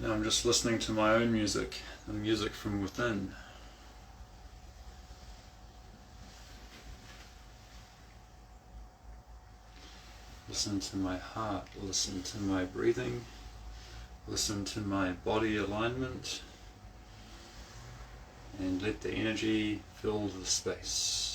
Now I'm just listening to my own music, the music from within. Listen to my heart, listen to my breathing, listen to my body alignment, and let the energy fill the space.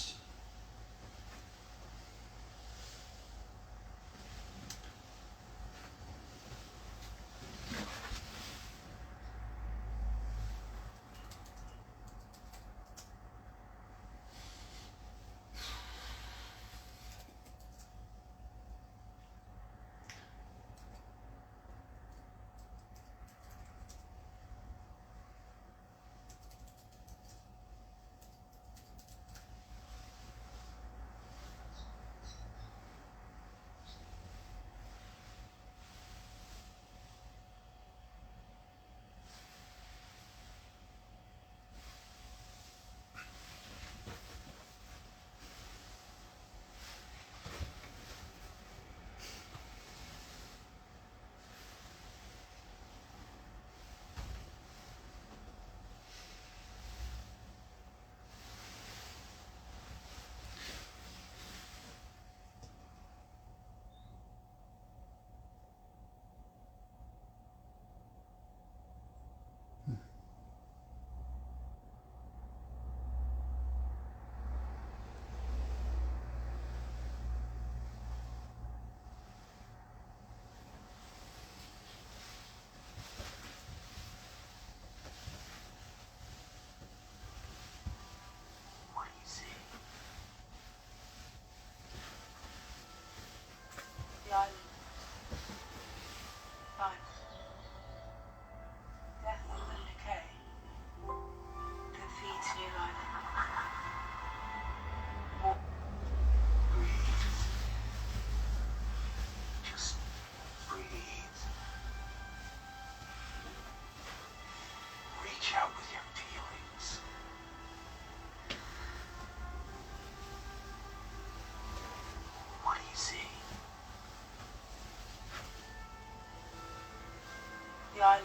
The island.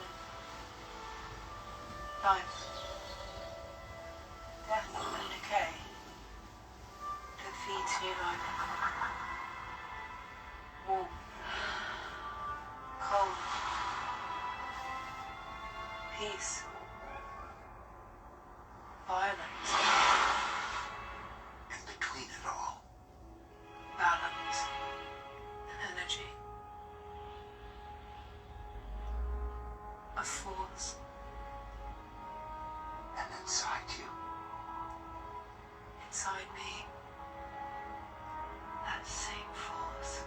Life. Death and decay that feeds new life. Warm. Cold. Peace. Violence. In between it all. Balance. Energy. A force. And inside you. Inside me. That same force.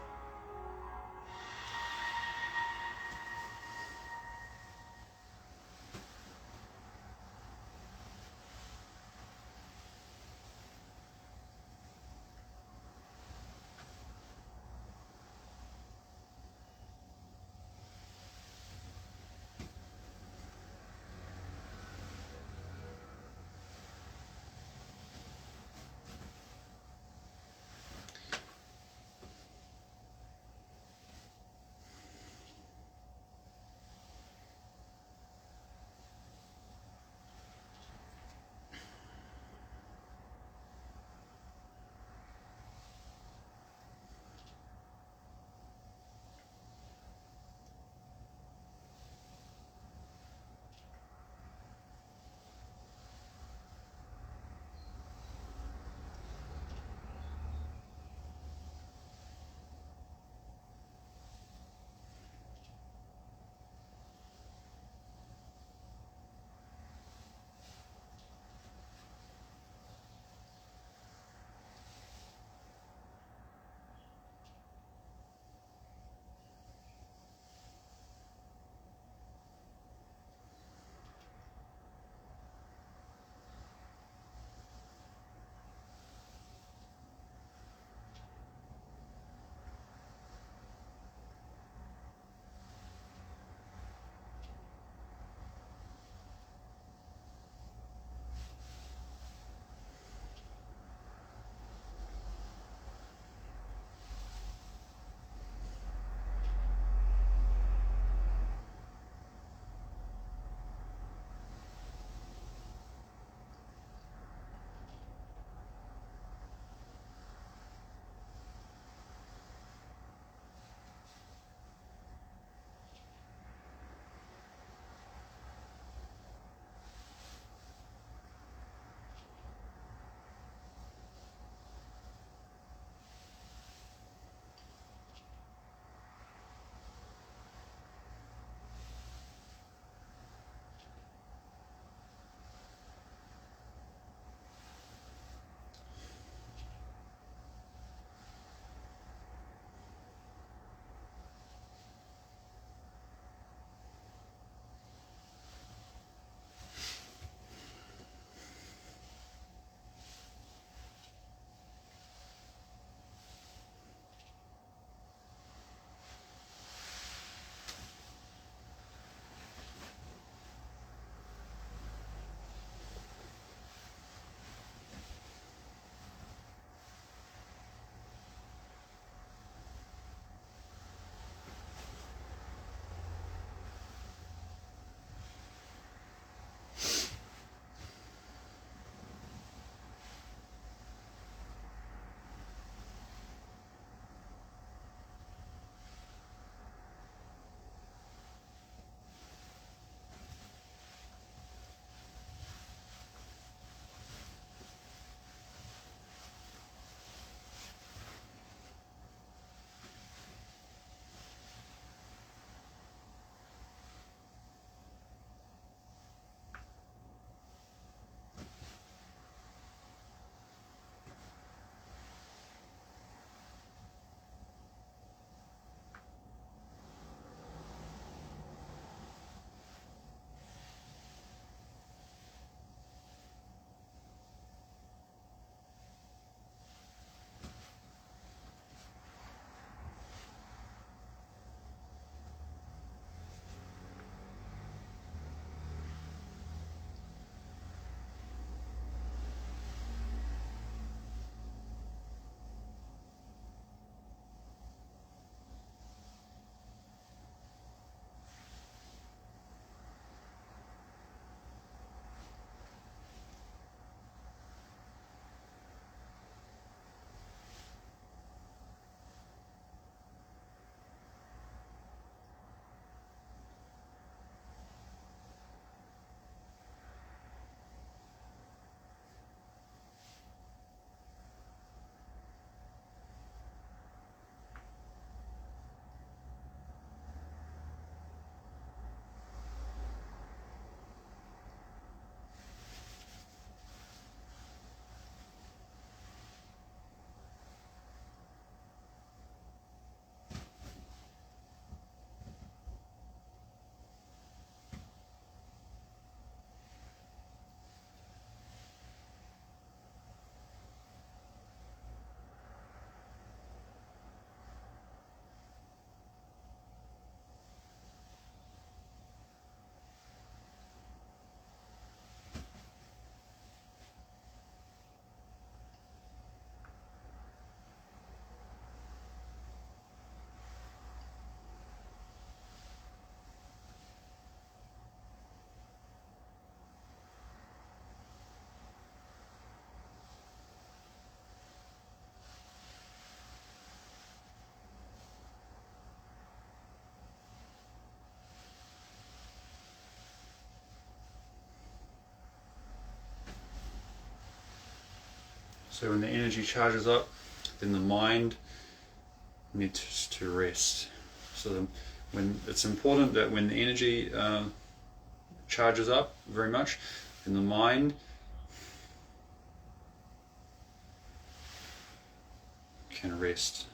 So when the energy charges up, then the mind needs to rest. So when it's important that when the energy charges up very much, then the mind can rest.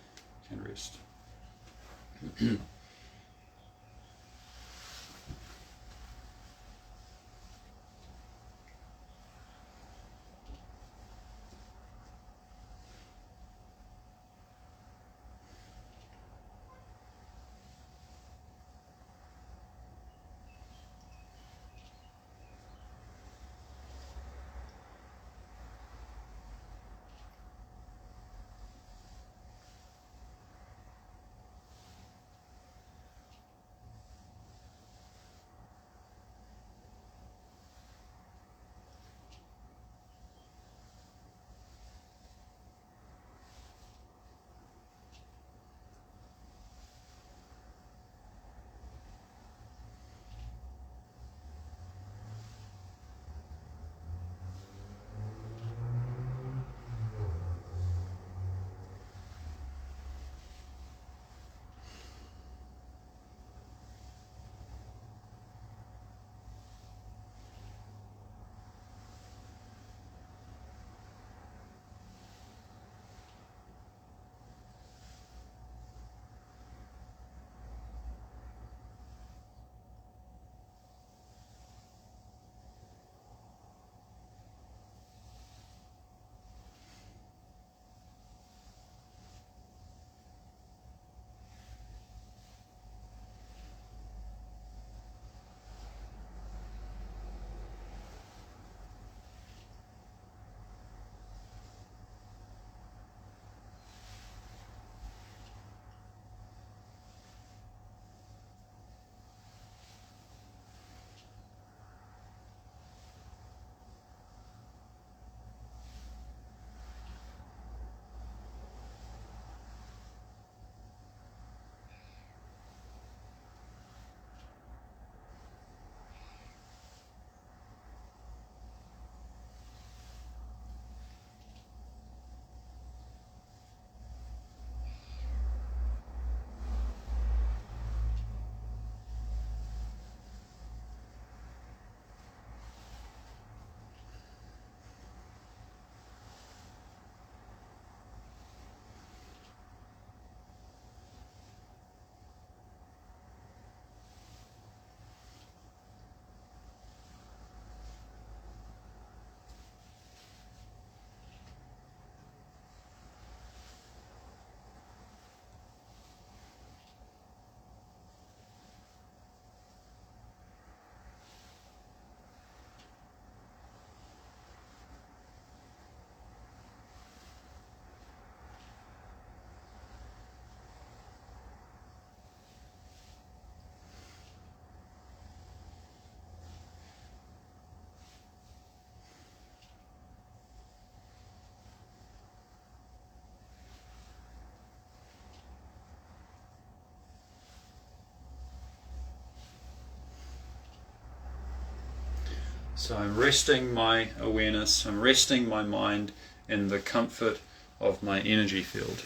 So I'm resting my awareness, I'm resting my mind in the comfort of my energy field.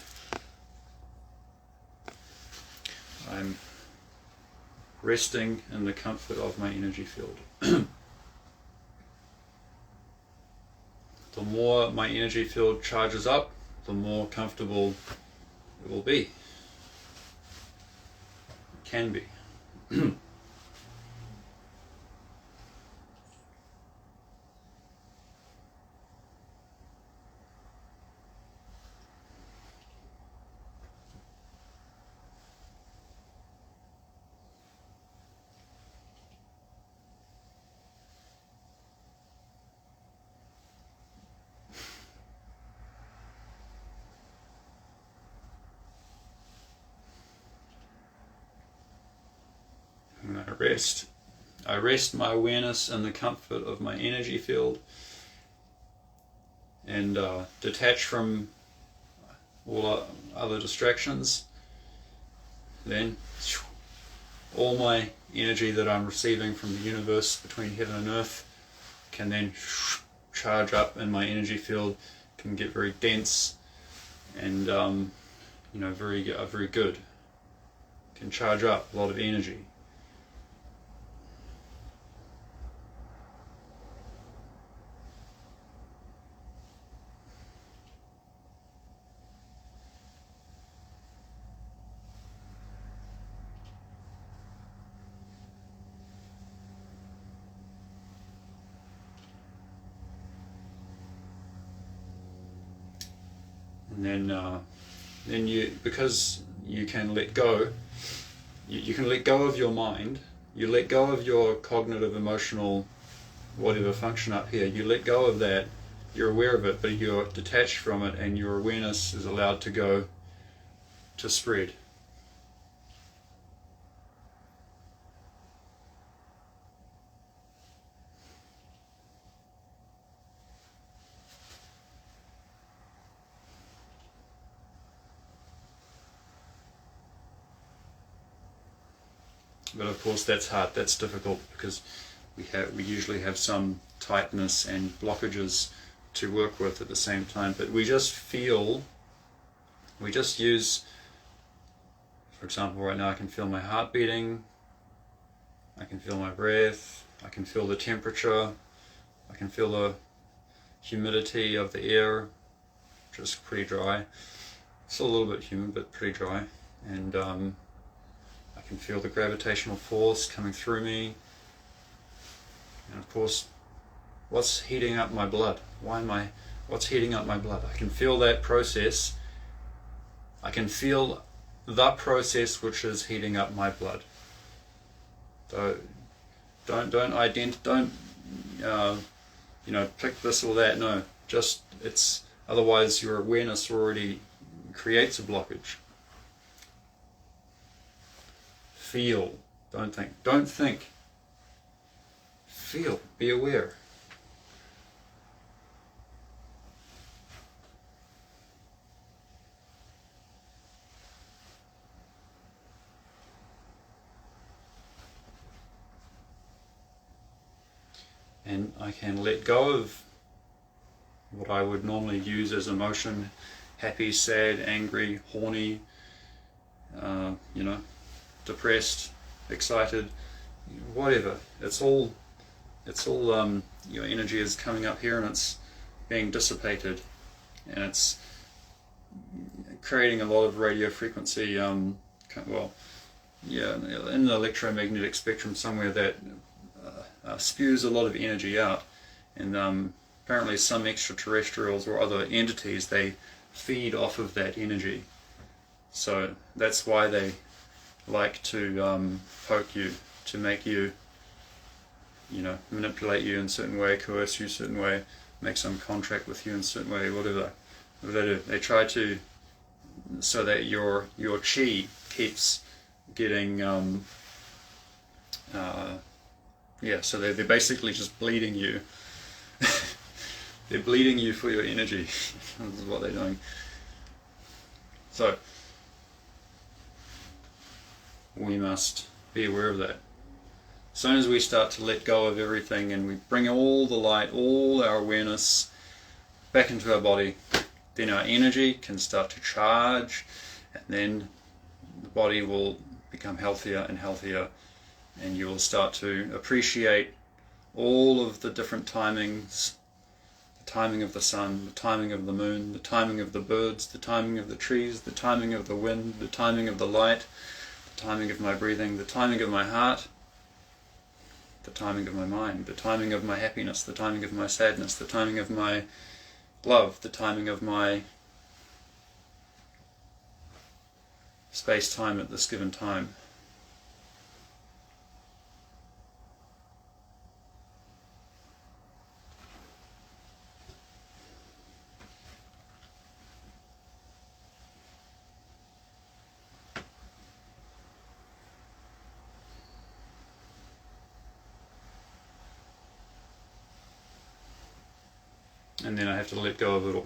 I'm resting in the comfort of my energy field. The more my energy field charges up, the more comfortable it will be. It can be. When I rest my awareness in the comfort of my energy field and detach from all other distractions. Then all my energy that I'm receiving from the universe between heaven and earth can then charge up in my energy field, can get very dense and very good. Can charge up a lot of energy. And then because you can let go, you can let go of your mind, you let go of your cognitive, emotional, whatever function up here, you let go of that, you're aware of it, but you're detached from it, and your awareness is allowed to go to spread. But of course that's hard, that's difficult, because we usually have some tightness and blockages to work with at the same time. But we just use, for example, right now I can feel my heart beating, I can feel my breath, I can feel the temperature, I can feel the humidity of the air, just pretty dry. Still a little bit humid, but pretty dry. And I can feel the gravitational force coming through me, and of course, what's heating up my blood? What's heating up my blood? I can feel that process. I can feel the process which is heating up my blood. So don't pick this or that. No, just it's, otherwise your awareness already creates a blockage. Feel, don't think. Don't think. Feel, be aware. And I can let go of what I would normally use as emotion: happy, sad, angry, horny, depressed, excited, whatever. It's all your energy is coming up here and it's being dissipated, and it's creating a lot of radio frequency, in the electromagnetic spectrum somewhere, that spews a lot of energy out. And apparently some extraterrestrials or other entities, they feed off of that energy. So that's why they like to poke you, to make you, manipulate you in a certain way, coerce you a certain way, make some contract with you in a certain way, whatever they do. They try to, so that your chi keeps getting, so they're basically just bleeding you. They're bleeding you for your energy. This is what they're doing. So we must be aware of that. As soon as we start to let go of everything and we bring all the light, all our awareness back into our body, then our energy can start to charge, and then the body will become healthier and healthier, and you will start to appreciate all of the different timings: the timing of the sun, the timing of the moon, the timing of the birds, the timing of the trees, the timing of the wind, the timing of the light, the timing of my breathing, the timing of my heart, the timing of my mind, the timing of my happiness, the timing of my sadness, the timing of my love, the timing of my space-time at this given time. And then I have to let go of it all.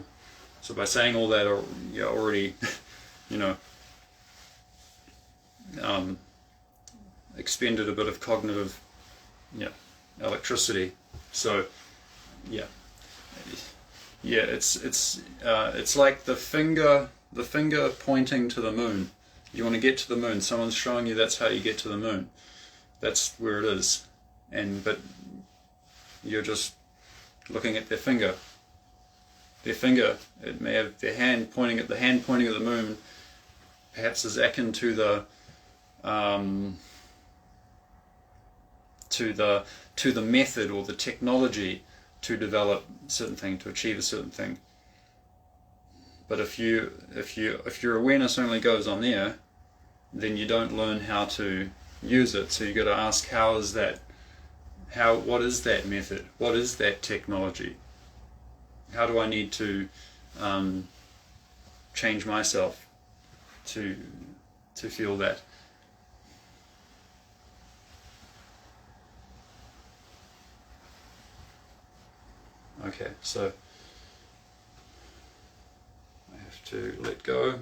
So by saying all that, already, expended a bit of cognitive, electricity. So, Yeah, it's like the finger pointing to the moon. You want to get to the moon. Someone's showing you that's how you get to the moon. That's where it is. But you're just looking at their finger. Their finger, it may have their hand pointing at the moon. Perhaps is akin to the method or the technology to develop a certain thing, to achieve a certain thing. But if your awareness only goes on there, then you don't learn how to use it. So you got to ask, what is that method? What is that technology? How do I need to change myself to feel that? Okay, so I have to let go.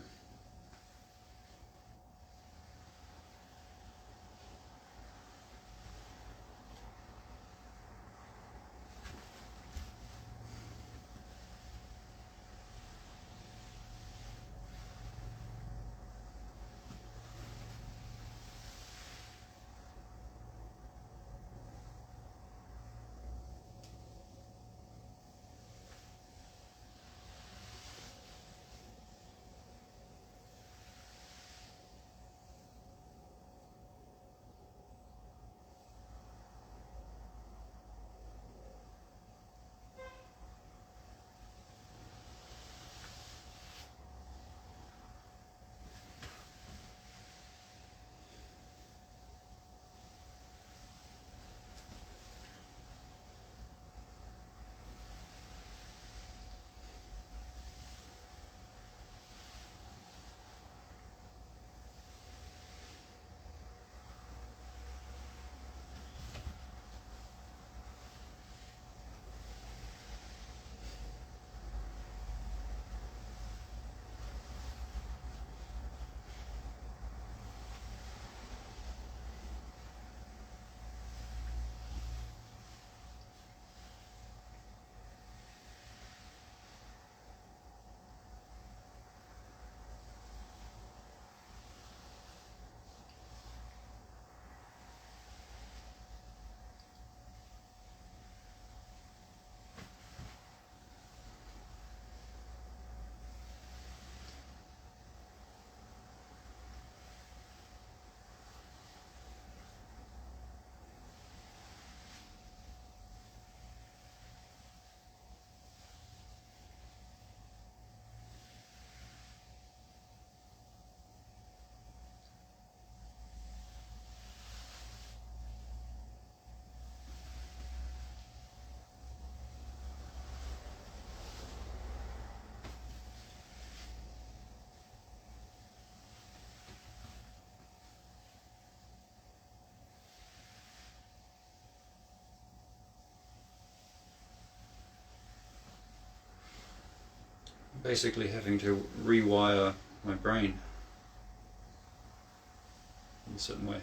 Basically having to rewire my brain in a certain way.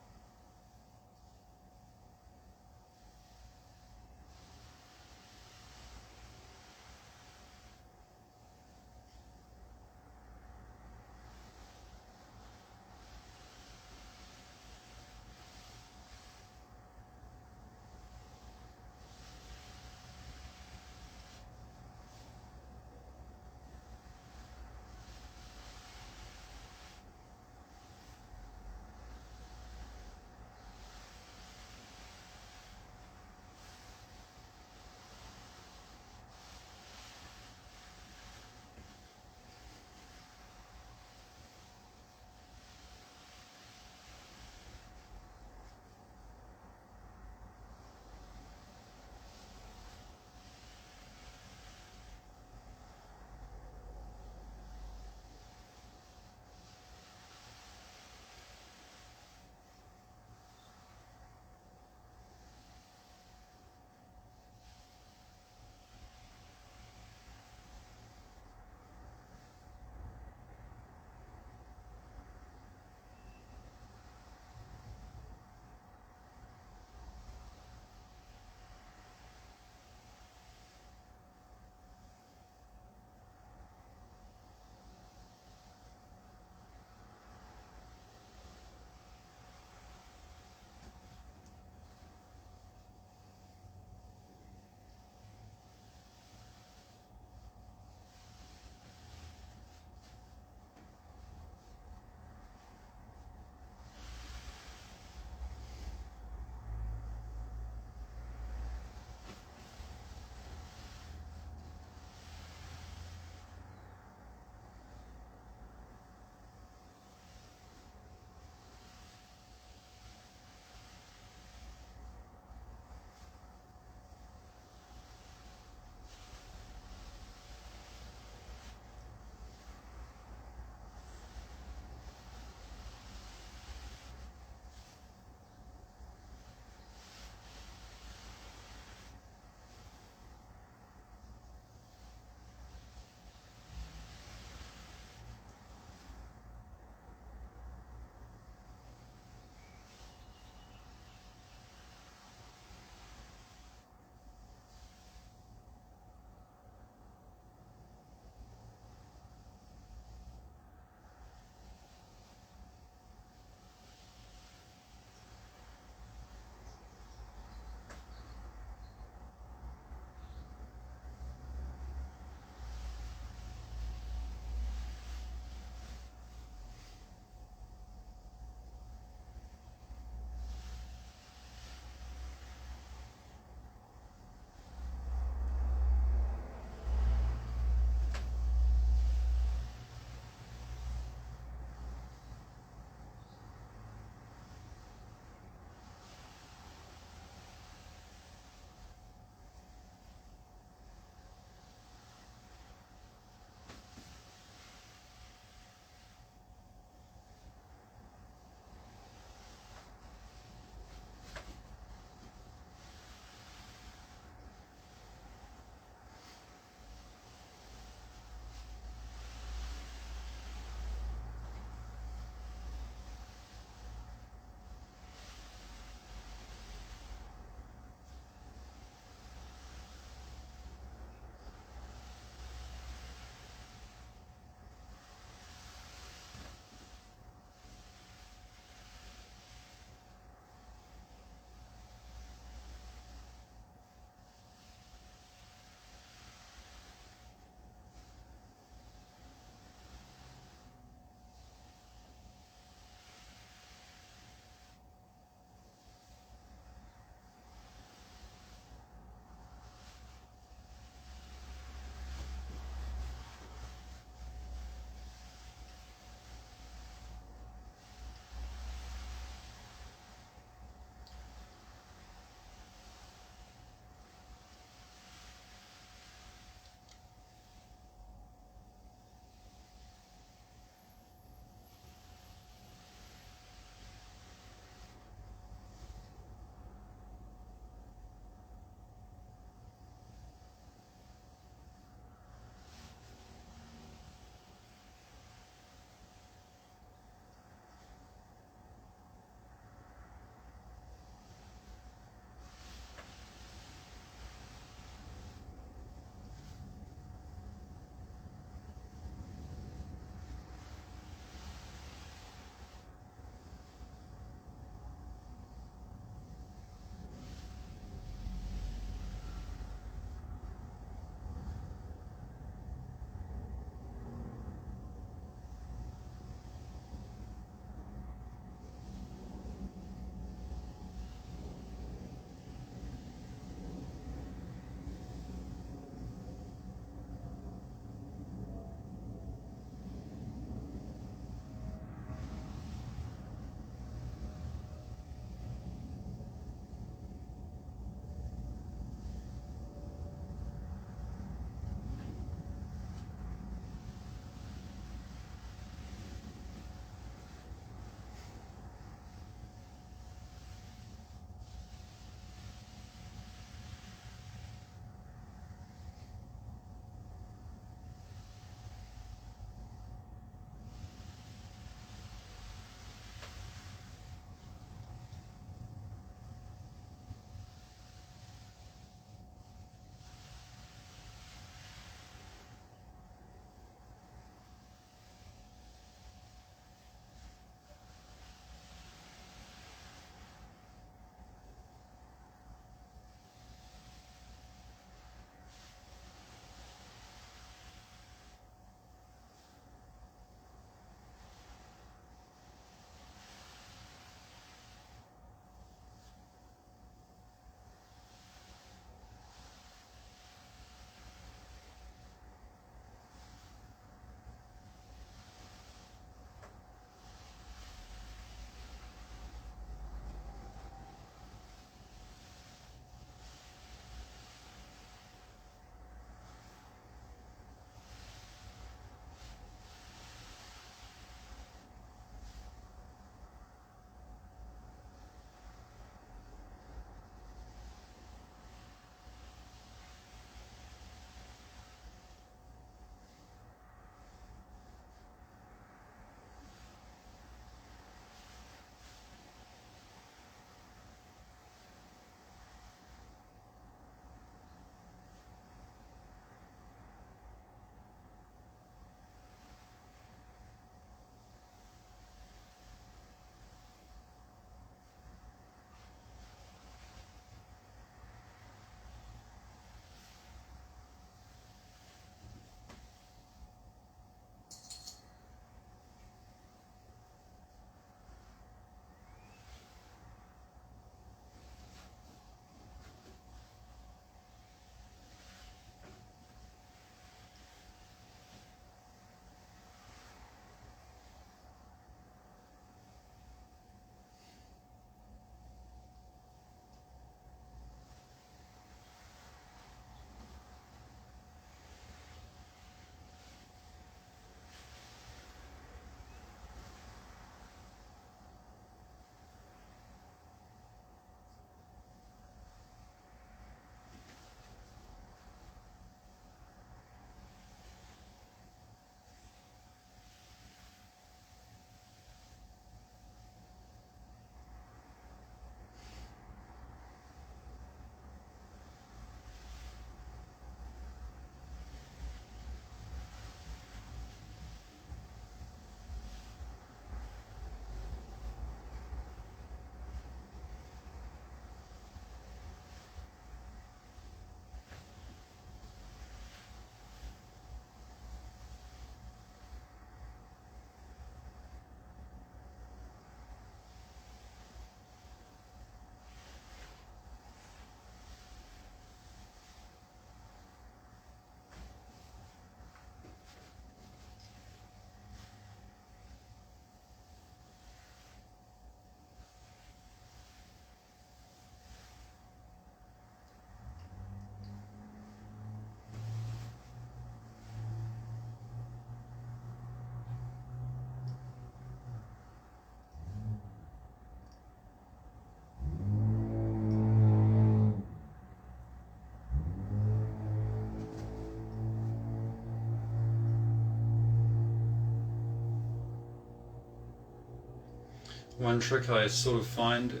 one trick I sort of find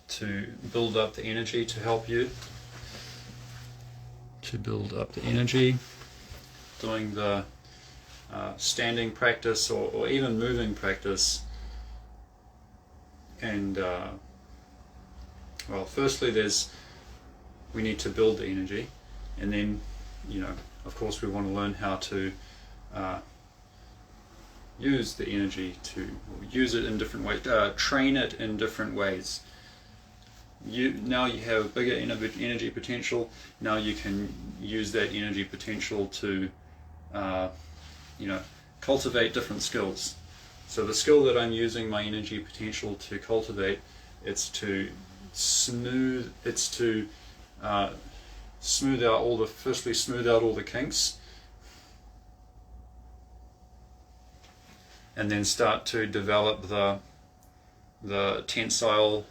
to build up the energy to help you to build up the energy, doing the standing practice or even moving practice. And well, firstly we need to build the energy, and then, you know, of course we want to learn how to use the energy, to use it in different ways, train it in different ways. Now you have a bigger energy potential. Now you can use that energy potential to you know, cultivate different skills. So the skill that I'm using my energy potential to cultivate, it's to smooth out all the kinks, and then start to develop the tensile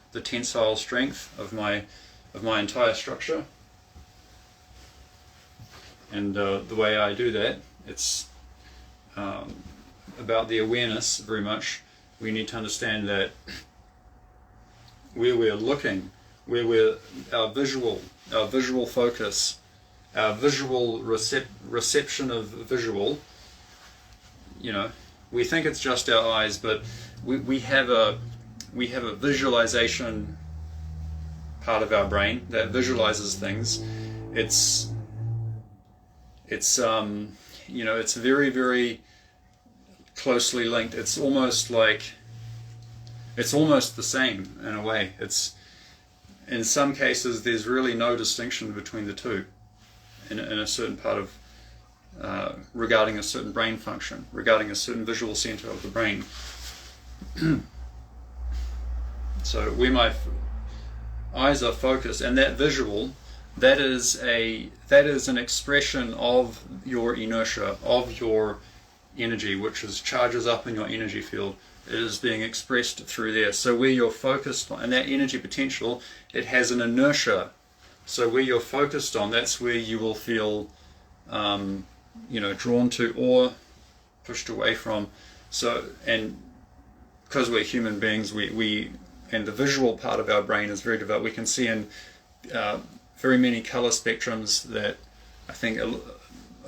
strength of my entire structure. And the way I do that, it's about the awareness very much. We need to understand that where we're looking, our visual focus, our visual reception of visual, you know, we think it's just our eyes, but we have a visualization part of our brain that visualizes things. It's you know, it's very, very closely linked. It's almost the same in a way. It's, in some cases there's really no distinction between the two in a certain part of regarding a certain brain function, regarding a certain visual center of the brain. So where my eyes are focused, and that visual, that is an expression of your inertia, of your energy, which charges up in your energy field. It is being expressed through there. So where you're focused on, and that energy potential, it has an inertia. So where you're focused on, that's where you will feel you know, drawn to or pushed away from. So, and because we're human beings, we and the visual part of our brain is very developed. We can see in very many color spectrums that I think a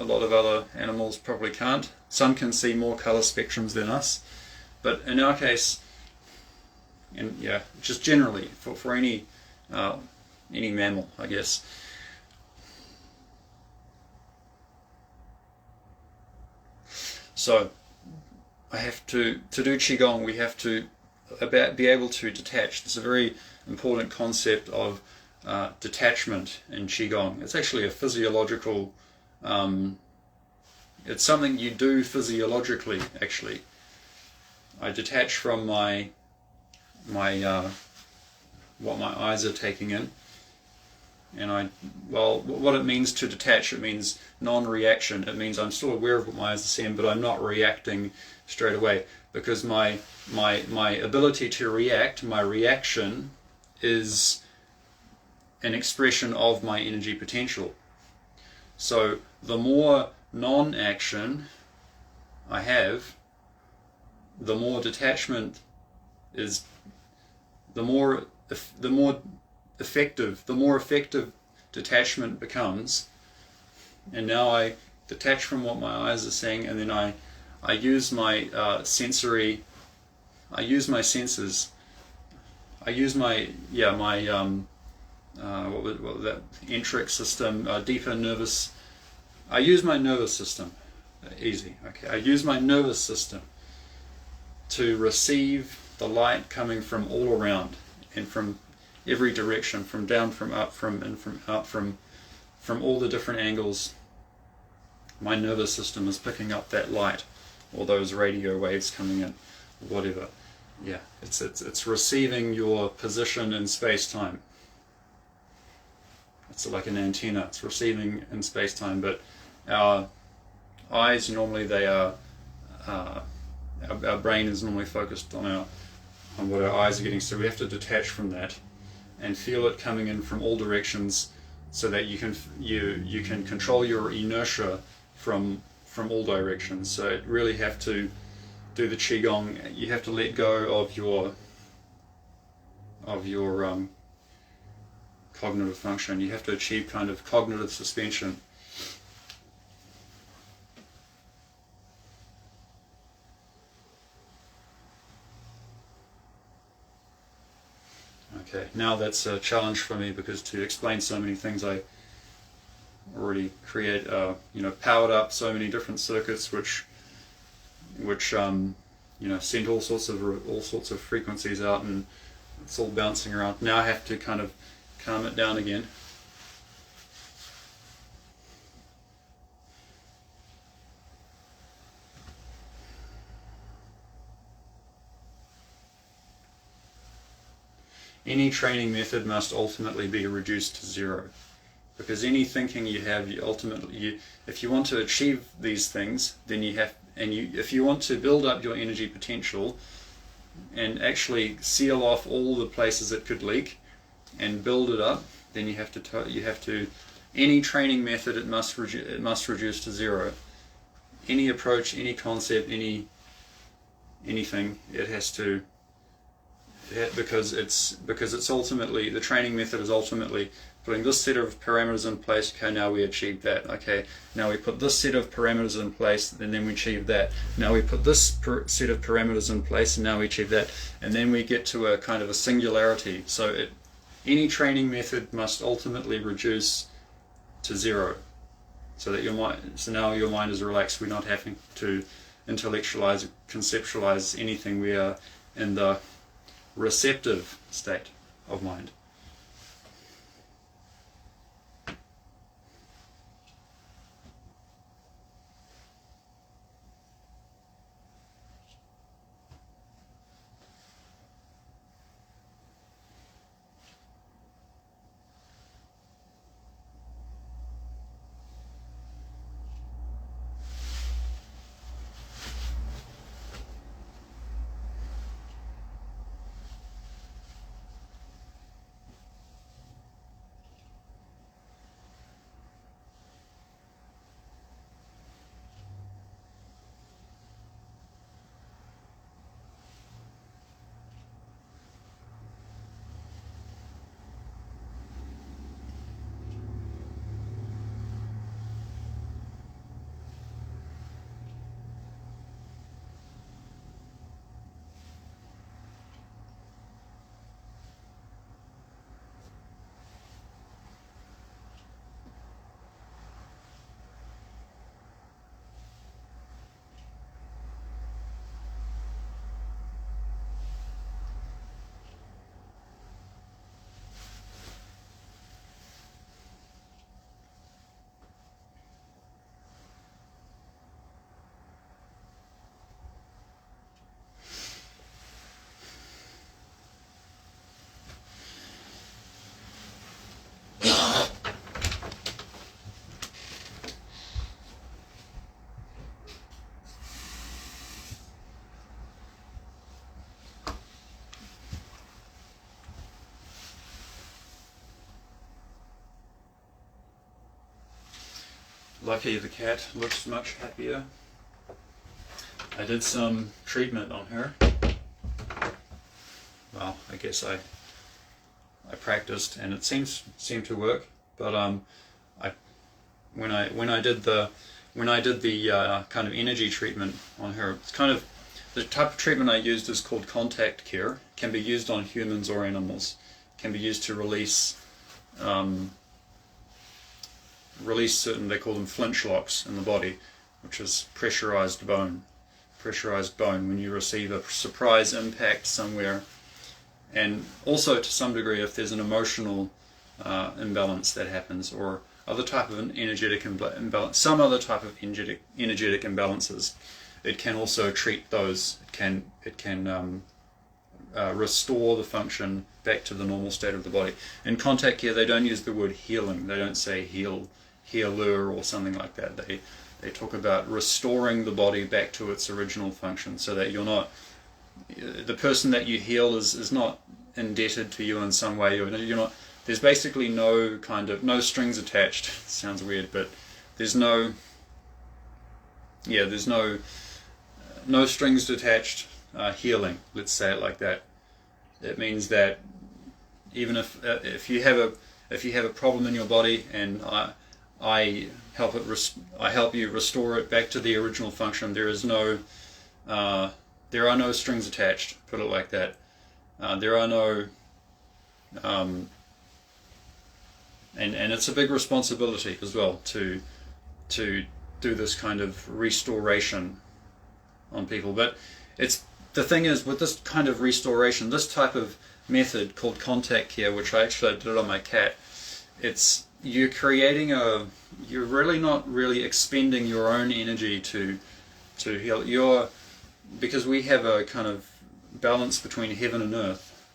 lot of other animals probably can't. Some can see more color spectrums than us, but in our case, and yeah, just generally for any mammal, I guess. So I have to do Qigong, we have to be able to detach. It's a very important concept of detachment in Qigong. It's actually a physiological, it's something you do physiologically, actually. I detach from what my eyes are taking in. And what it means to detach, it means non-reaction. It means I'm still aware of what my eyes are seeing, but I'm not reacting straight away, because my ability to react, my reaction, is an expression of my energy potential. So the more non-action I have, the more detachment is, the more effective detachment becomes. And now I detach from what my eyes are seeing, and then I use my senses. I use my what that enteric system, deeper nervous. I use my nervous system. Easy. Okay. I use my nervous system to receive the light coming from all around and from every direction, from down, from up, from in, from out, from all the different angles. My nervous system is picking up that light, or those radio waves coming in, whatever. Yeah, it's receiving your position in space-time. It's like an antenna. It's receiving in space-time, but our eyes normally our brain is normally focused on what our eyes are getting. So we have to detach from that and feel it coming in from all directions, so that you can control your inertia from all directions. So you really have to do the Qigong, you have to let go of your cognitive function. You have to achieve kind of cognitive suspension. Okay, now that's a challenge for me, because to explain so many things I already create, powered up so many different circuits which send all sorts of frequencies out, and it's all bouncing around. Now I have to kind of calm it down again. Any training method must ultimately be reduced to zero, because any thinking you have, if you want to achieve these things, then if you want to build up your energy potential and actually seal off all the places it could leak and build it up, then you have to any training method, it must reduce to zero. Any approach, any concept, anything, it has to. Because it's ultimately, the training method is ultimately putting this set of parameters in place. Okay, now we achieved that. Okay, now we put this set of parameters in place, and then we achieve that. Now we put this set of parameters in place, and now we achieve that. And then we get to a kind of a singularity. So any training method must ultimately reduce to zero, so that now your mind is relaxed. We're not having to intellectualize, conceptualize anything. We are in the receptive state of mind. Lucky the cat looks much happier. I did some treatment on her. Well, I guess I practiced, and it seemed to work. But when I did the kind of energy treatment on her, it's kind of the type of treatment I used is called contact care. It can be used on humans or animals. It can be used to release certain, they call them flinch locks in the body, which is pressurized bone when you receive a surprise impact somewhere. And also, to some degree, if there's an emotional imbalance that happens, or other type of an energetic imbalance, some other type of energetic imbalances, it can also treat those. It can restore the function back to the normal state of the body. In contact care, they don't use the word healing. They don't say healer or something like that. They talk about restoring the body back to its original function, so that you're not, the person that you heal is not indebted to you in some way. You're not. There's basically no strings attached. It sounds weird, but there's no no strings attached healing. Let's say it like that. It means that even if you have a problem in your body, and I help you restore it back to the original function. There are no strings attached. Put it like that. There are no, and it's a big responsibility as well to do this kind of restoration on people. But the thing is, with this kind of restoration, this type of method called contact care, which I did on my cat, you're really not really expending your own energy to heal. Because we have a kind of balance between heaven and earth,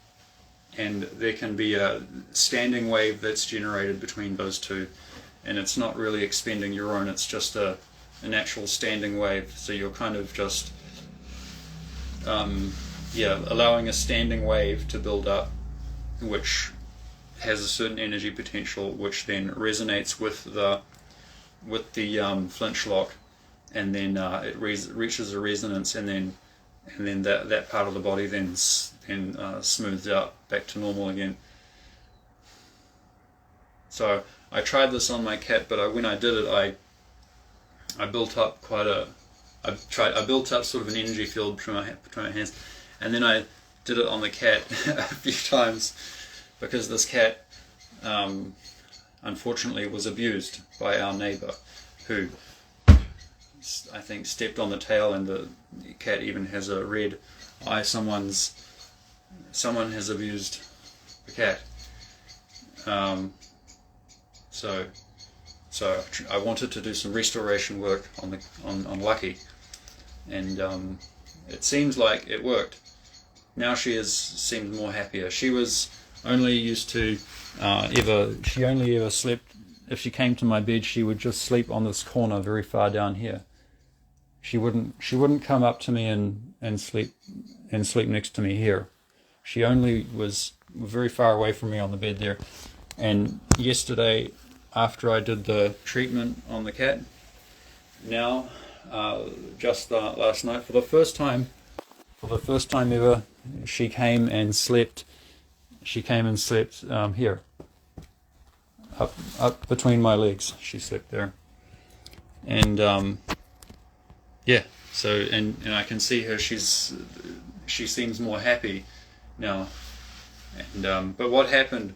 and there can be a standing wave that's generated between those two, and it's not really expending your own, it's just a natural standing wave. So you're kind of just allowing a standing wave to build up, which has a certain energy potential, which then resonates with the flintlock, and then it reaches a resonance, and then that part of the body then smooths out back to normal again. So I tried this on my cat, but when I did it, I built up I built up sort of an energy field between my hands, and then I did it on the cat a few times, because this cat unfortunately was abused by our neighbor, who I think stepped on the tail, and the cat even has a red eye. Someone has abused the cat. So I wanted to do some restoration work on Lucky, and it seems like it worked. Now she seems more happier. She was only used to she only ever slept, if she came to my bed, she would just sleep on this corner very far down here. She wouldn't come up to me and sleep next to me here. She only was very far away from me on the bed there. And yesterday, after I did the treatment on the cat, now just last night, for the first time ever, she came and slept. She came and slept here, up between my legs. She slept there, and So and I can see her. She seems more happy now. And but what happened?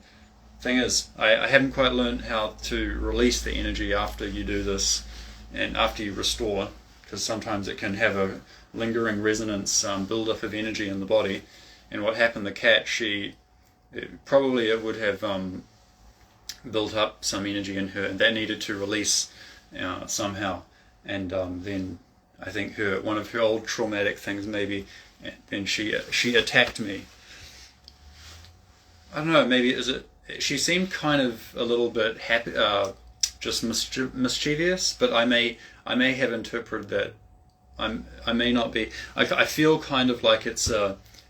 Thing is, I haven't quite learned how to release the energy after you do this, and after you restore, because sometimes it can have a lingering resonance, build up of energy in the body. And what happened? The cat, it would have built up some energy in her, and that needed to release somehow. And then I think one of her old traumatic things maybe, then she attacked me. I don't know. Maybe she seemed kind of a little bit happy, just mischievous. But I may have interpreted that. I may not be. I feel kind of like it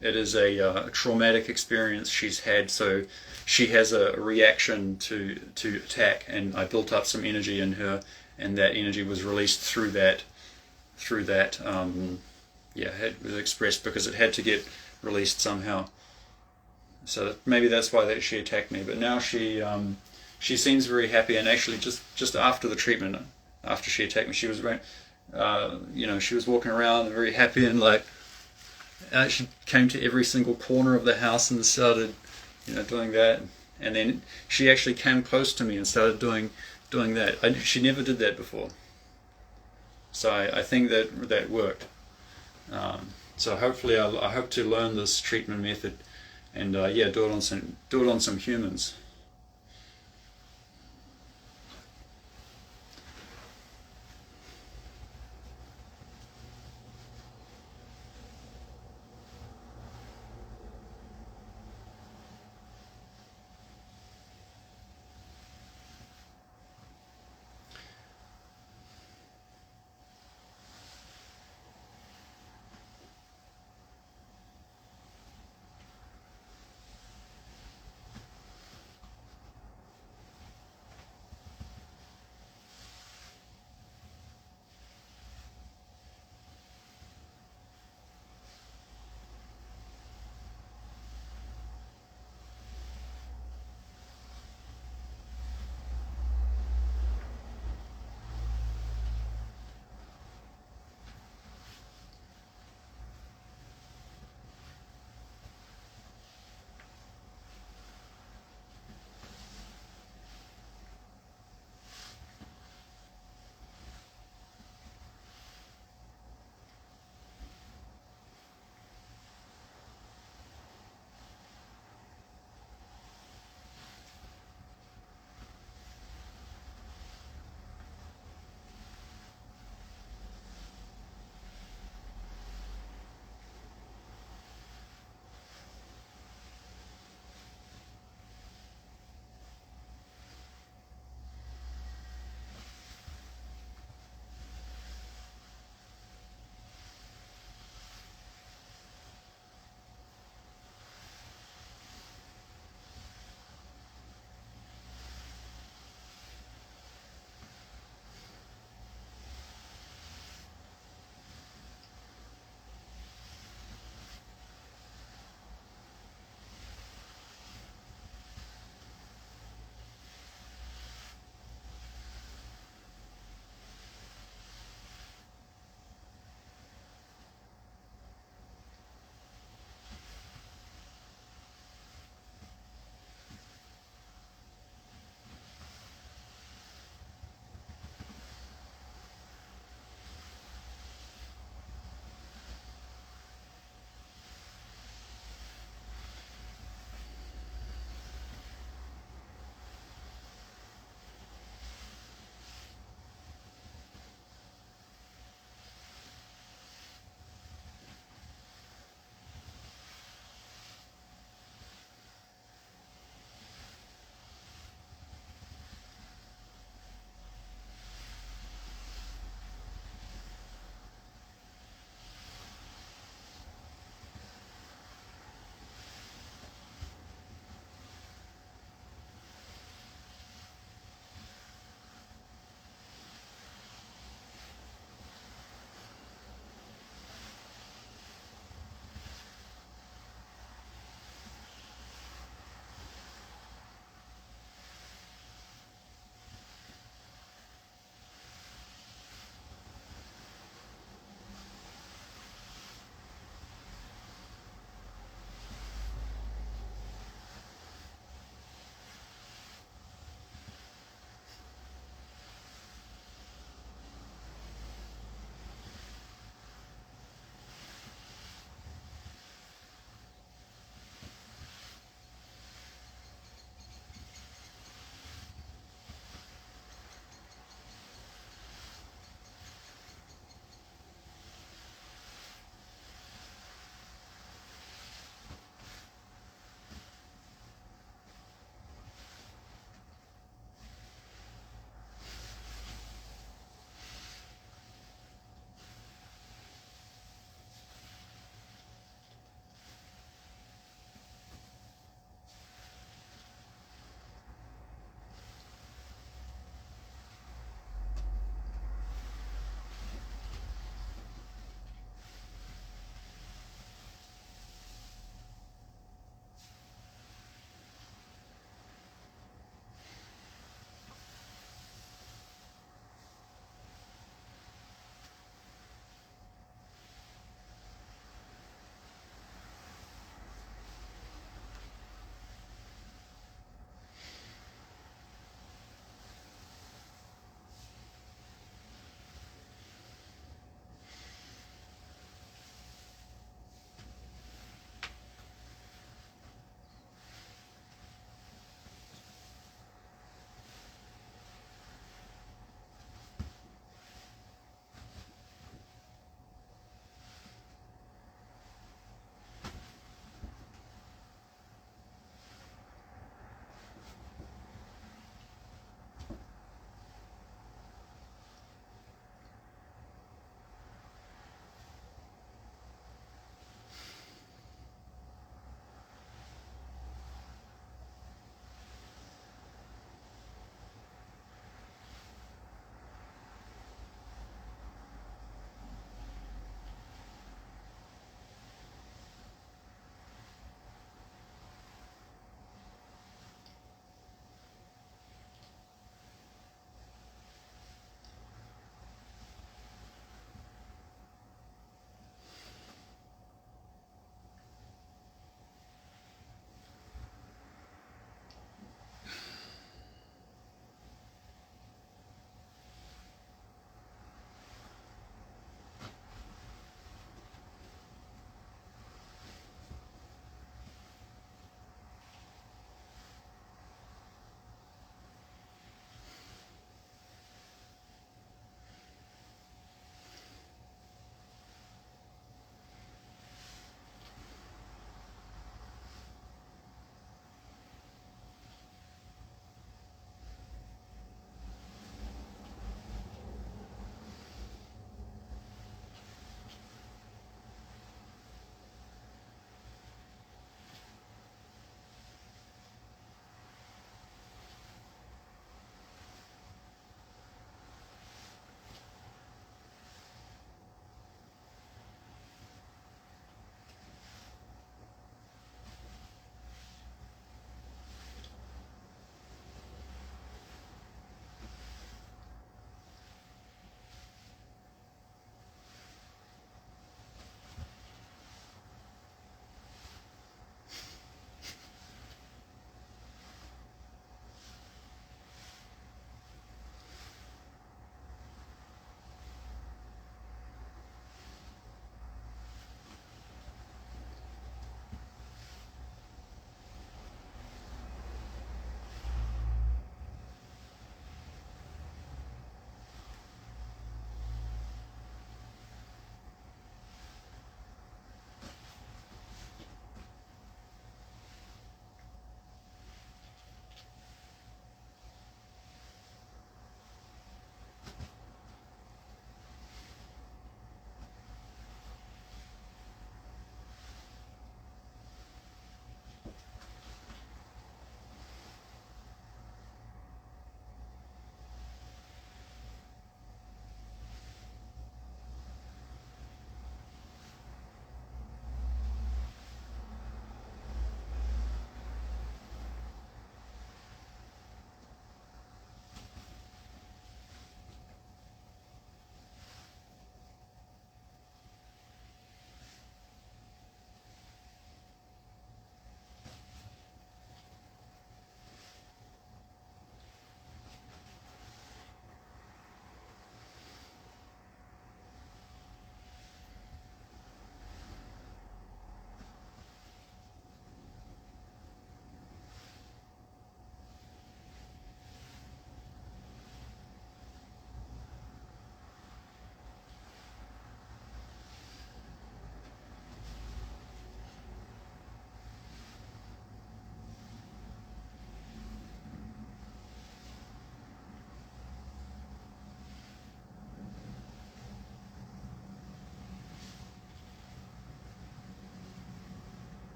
is a traumatic experience she's had, so she has a reaction to attack, and I built up some energy in her, and that energy was released through that. It was expressed because it had to get released somehow. So maybe that's why she attacked me. But now she seems very happy, and actually just after the treatment, after she attacked me, she was very, she was walking around very happy, and she came to every single corner of the house and started, doing that. And then she actually came close to me and started doing that. She never did that before. So I think that worked. So hopefully I hope to learn this treatment method, and do it on some humans.